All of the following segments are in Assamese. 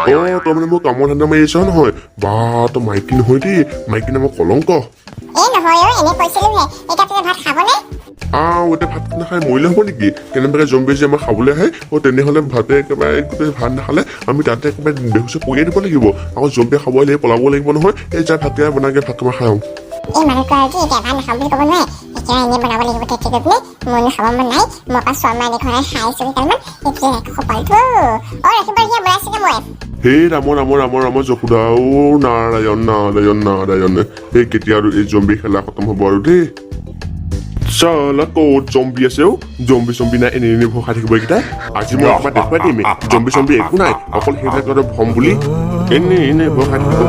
তই মানে মোৰ কামৰ ধান্দা মাৰি আছ নহয় বা তই মাইকী নহয় দেই মাইকী নামৰ কলংক এতিয়া ভাত নাখাই মৰিলে হ'ব নেকি কেনেবাকে জম্বি যে আমাৰ খাবলৈ আহে তেনেহ'লে ভাতে একেবাৰে গোটেই ভাত নাখালে আমি তাতে একেবাৰে বেহুচ পৰিয়াই দিব লাগিব আকৌ জম্বিয়ে খাব আহিলে পলাব লাগিব নহয় এই যাই ভাতকেইটা বনাকে ভাত তোমাৰ খাওঁ এই মানুহটো আৰু কি এতিয়া ভাত নাখাওঁ বুলি ক'ব নোৱাৰে এতিয়া এনেই বনাব লাগিব তেতিয়া গৈ পেলাই মইনো খাব মন নাই মই পৰা ছমাহ ঘৰত খাইছোঁ কেইটামান এতিয়া খপালটো ৰাখিব এতিয়া বনাইছিলে মই হে ৰাম যশোদা নাৰায়ণ এই কেতিয়া আৰু এই জম্বি খেলা খতম হ'ব আৰু দেই চালা ক'ত জম্বি আছে জম্বি নাই এনে ভয় খাই থাকিব এইকেইটা আজি মই অকণমান দেখুৱাই দিম জম্বি একো নাই অকল সেইবিলাক ভম বুলি এনে ভয় খাই থাকিব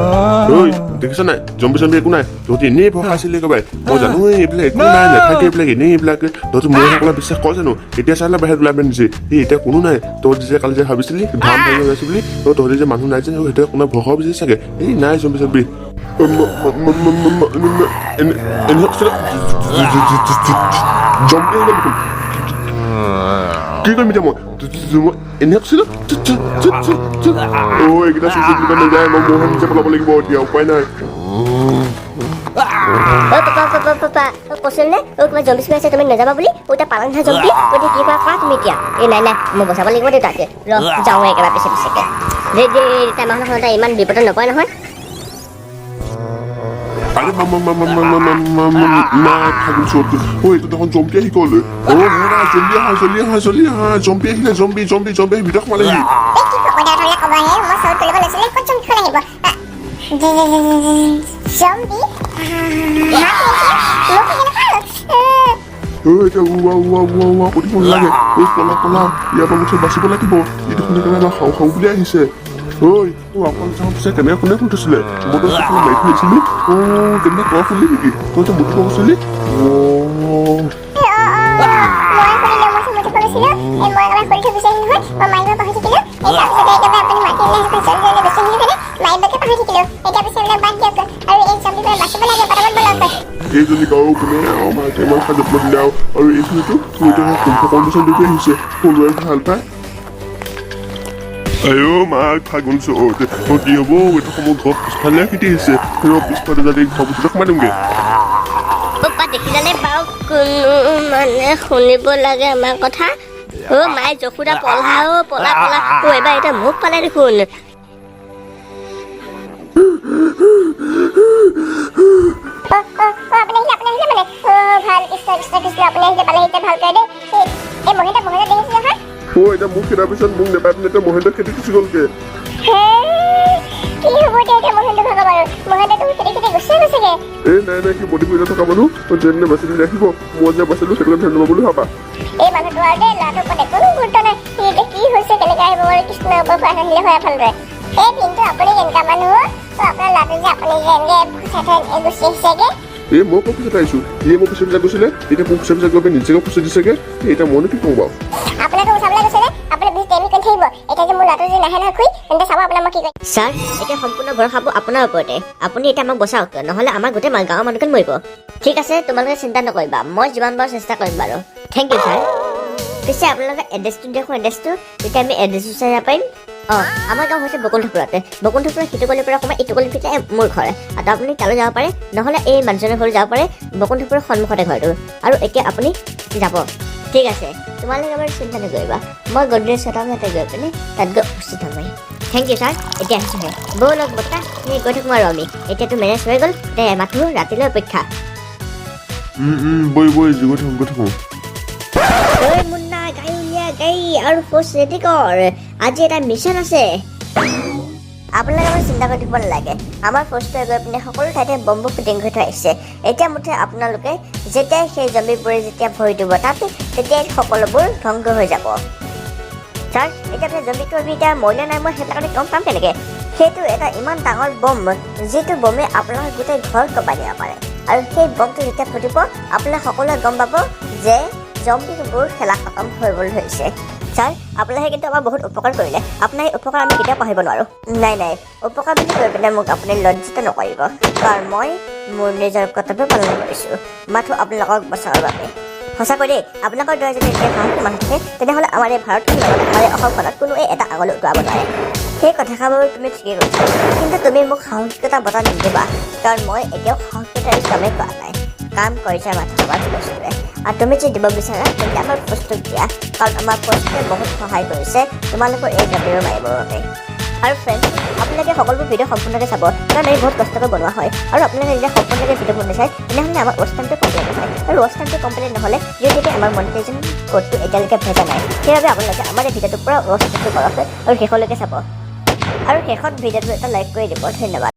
ঐ দেখিছ নাই জম্বি একো নাই তহঁতি এনেই ভয় খাইছিলি একেবাৰে মই জানো এইবিলাক একো নাই নাথাকে এইবিলাক এনেই এইবিলাক তহঁতি মোৰ সকলোৱে বিশ্বাস কৰ জানো এতিয়া চালে বাহিৰত ওলাই নিছে এই এতিয়া কোনো নাই তহঁতি যে কালি যে ভাবিছিলি ধান ভাঙি আছে বুলি তহঁতি যে মানুহ নাই যে সেইটো কোনো ভয় খাব বিচাৰি চাগে এই নাই জম্বি কি কৰিম এতিয়া মই এনে কৈছিলো এইকেইটা চুচি নাযায় মই মোহে নিজে পলাব লাগিব এতিয়া উপায় নাই কৈছিল নে তোমাৰ জম্বি আছে তুমি নাযাবা বুলি এতিয়া পালন ধৰা জম্বি কি কৰা তুমি এতিয়া এই নাই মই বচাব লাগিব দেউতাকে যাওঁ একেবাৰে পিছে এতিয়া মানুহৰ ইমান বিপদ নপৰে নহয় আৰে এইটো দেখোন জম্বি আহি গ'ল জম্বি আহিলে জম্বি ভিতৰত সোমালেহি বাচিব লাগিব এইটো সোনকালে খাওঁ বুলি আহিছে ঐ অকল যাওঁ পিছে কেনেকৈ কোনে ফুটিছিলে মটৰ চাইকেল মাৰি খাইছিলি কেনেকৈ কোৱা ফুলি নেকি তই তো মুঠি কৈছিলি এইজনী গাঁও কোনে মাকে ইমান যত্ন দিলে আৰু এইখিনিতো কণ্ডিশ্যন দেখি আহিছে সৰুৱে ভাল পায় আয়ো মাক ফাগুন কি হ'ব এইটো সময় ঘৰ পিছফালে খেতি আহিছে পিছফালে যদি ঘৰ ভিতৰত সোমাই দিমগৈ দেখিলানে বাৰু কোনো মানে শুনিব লাগে আমাৰ কথা মায়ে যশোদা পলা এবাৰ এতিয়া মোক পালে দেখোন এতিয়া মোক খেদাৰ পিছত মোক নেপাই পিনে এতিয়া মহেন্দ্ৰ খেতি গুচি গ'লগে এই নাই সি বডি কৰি থকা মানুহ যেনে বাচিলি ৰাখিব মই যে বাচিলো সেইটো ধন্যবাদ বুলি ভাবা এই মানুহটো আৰু দেই ল'ৰাটোৰ ওপৰত একো গুৰুত্ব নাই সি এতিয়া কি হৈছে কেনেকৈ আহিব বাৰু কৃষ্ণৰ ওপৰত আহিলে হয় ভালদৰে এই কিন্তু আপুনি কেনেকুৱা মানুহ আপোনাৰ ল'ৰাটো যে আপুনি যে এনেকৈ গুচি আহিছেগে এই মই ক'ৰ পিছত আহিছো ইয়ে মোৰ পিছত গৈছিলে এতিয়া মোৰ পিছত গৈ নিজকে ফুচি দিছেগে এতিয়া মইনো কি কওঁ বাৰু আপোনালোকে উঠাবলৈ গৈছিলে আপুনি বুজি টাইম কৰি থাকিব এতিয়া যে মোৰ ল'ৰাটো যে নাহে নহয় খুই তেন্তে চাব আপোনাৰ মই কি কৰিম ছাৰ এতিয়া সম্পূৰ্ণ ভৰসা আপোনাৰ ওপৰতে আপুনি এতিয়া আমাক বচাওক নহ'লে আমাৰ গোটেই গাঁৱৰ মানুহখন মৰিব ঠিক আছে তোমালোকে চিন্তা নকৰিবা মই যিমান পাৰোঁ চেষ্টা কৰিম বাৰু থেংক ইউ ছাৰ পিছে আপোনালোকে এড্ৰেছটো দেখোঁ এড্ৰেছটো তেতিয়া আমি এড্ৰেছটো চাই যাব পাৰিম আমাৰ গাঁও হৈছে বকুণ্ঠপুৰতে সিটো গলিৰ পৰা সোমাই ইটো গলিৰ ভিতৰত মোৰ ঘৰ আৰু আপুনি তালৈ যাব পাৰে নহ'লে এই মানুহজনৰ ঘৰলৈ যাব পাৰে বকুণ্ঠপুৰৰ সন্মুখতে ঘৰটো আৰু এতিয়া আপুনি যাব ঠিক আছে তোমালোকে বাৰু চিন্তা নকৰিবা মই গধূলি 6টা বজাতে গৈ পিনে তাত গৈ উপস্থিত হ'ম থেংক ইউ ছাৰ এতিয়া আহিছোঁহে বৌ লগ বৰ্তা তুমি গৈ থাকোঁ আৰু আমি এতিয়াতো মেনেজ হৈ গ'ল এতিয়া মাথো ৰাতিলৈ অপেক্ষা বৈ গৈ থাকোঁ মুন্না গাড়ী উলিয়া গাড়ী আৰু ফ'ৰ্চ ৰেডি কৰ আজি এটা মিছন আছে আপোনালোকে চিন্তা কৰি থাকিব নালাগে আমাৰ ফ'ৰ্চটোৱে গৈ পিনে সকলো ঠাইতে বম্ব ফিটিং কৰি থৈ আহিছে এতিয়া মুঠতে আপোনালোকে যেতিয়াই সেই জম্বিবোৰে যেতিয়া ভৰি দিব তাত তেতিয়াই সকলোবোৰ ধ্বংস হৈ যাব ছাৰ এতিয়া জম্বিটো আমি এতিয়া মৰিলে নাই মই সেইবিলাকতে গম পাম কেনেকৈ সেইটো এটা ইমান ডাঙৰ বম্ব যিটো বমে আপোনালোকৰ গোটেই ঘৰ কপাই দিব পাৰে আৰু সেই বমটো যেতিয়া ফুটিব আপোনালোকে সকলোৱে গম পাব যে জম্বিবোৰ খেলা খতম হৈ ধৰিছে ছাৰ আপোনালোকে কিন্তু আমাৰ বহুত উপকাৰ কৰিলে আপোনাৰ এই উপকাৰ আমি কেতিয়াও পাহৰিব নোৱাৰোঁ নাই উপকাৰ বুলি কৈ পিনে মোক আপুনি লজ্জিত নকৰিব কাৰণ মই মোৰ নিজৰ কৰ্তব্য পালন কৰিছোঁ মাথো আপোনালোকক বচাবৰ বাবে সঁচাকৈ দেই আপোনালোকৰ দৰে যদি এতিয়া সাহসী মানুহ থাকে তেনেহ'লে আমাৰ এই ভাৰতখন লগত আমাৰ এই অসমখনত কোনোৱে এটা আগলৈ উঠোৱাব নোৱাৰে সেই কথাষাৰ বাৰু তুমি ঠিকেই কৈছা, কিন্তু তুমি মোক সাহসিকতা বঁটা নিদিবা, কাৰণ মই এতিয়াও সাহসিকতাৰে কামেই কৰা নাই। কাম কৰিছা মাত্ৰ আমাৰ বস্তুৱে, আৰু তুমি যদি দিব বিচাৰা তেন্তে আমাৰ বস্তুক দিয়া, কাৰণ আমাৰ বস্তুৱে বহুত সহায় কৰিছে তোমালোকৰ এই গাভীৰ মাৰিবৰ বাবে। আৰু ফ্ৰেণ্ড, আপোনালোকে সকলোবোৰ ভিডিঅ' সম্পূৰ্ণকৈ চাব, কাৰণ এই বহুত কষ্টকৈ বনোৱা হয়, আৰু আপোনালোকে যেতিয়া সম্পূৰ্ণকৈ ভিডিঅ'বোৰ নাচায় তেনেহ'লে আমাৰ ৱাচ টাইমটো কমপ্লিট নহয়, আৰু ৱাচ টাইমটো কমপ্লিট নহ'লে যিহেতুকে আমাৰ মনিটাইজেশ্যন কোডটো এতিয়ালৈকে ভেজা নাই, সেইবাবে আপোনালোকে আমাৰ এই ভিডিঅ'টো পূৰা ৱাচ টাইমটো কৰক আৰু শেষলৈকে চাব, আৰু শেষত ভিডিঅ'টো এটা লাইক কৰি দিব। ধন্যবাদ।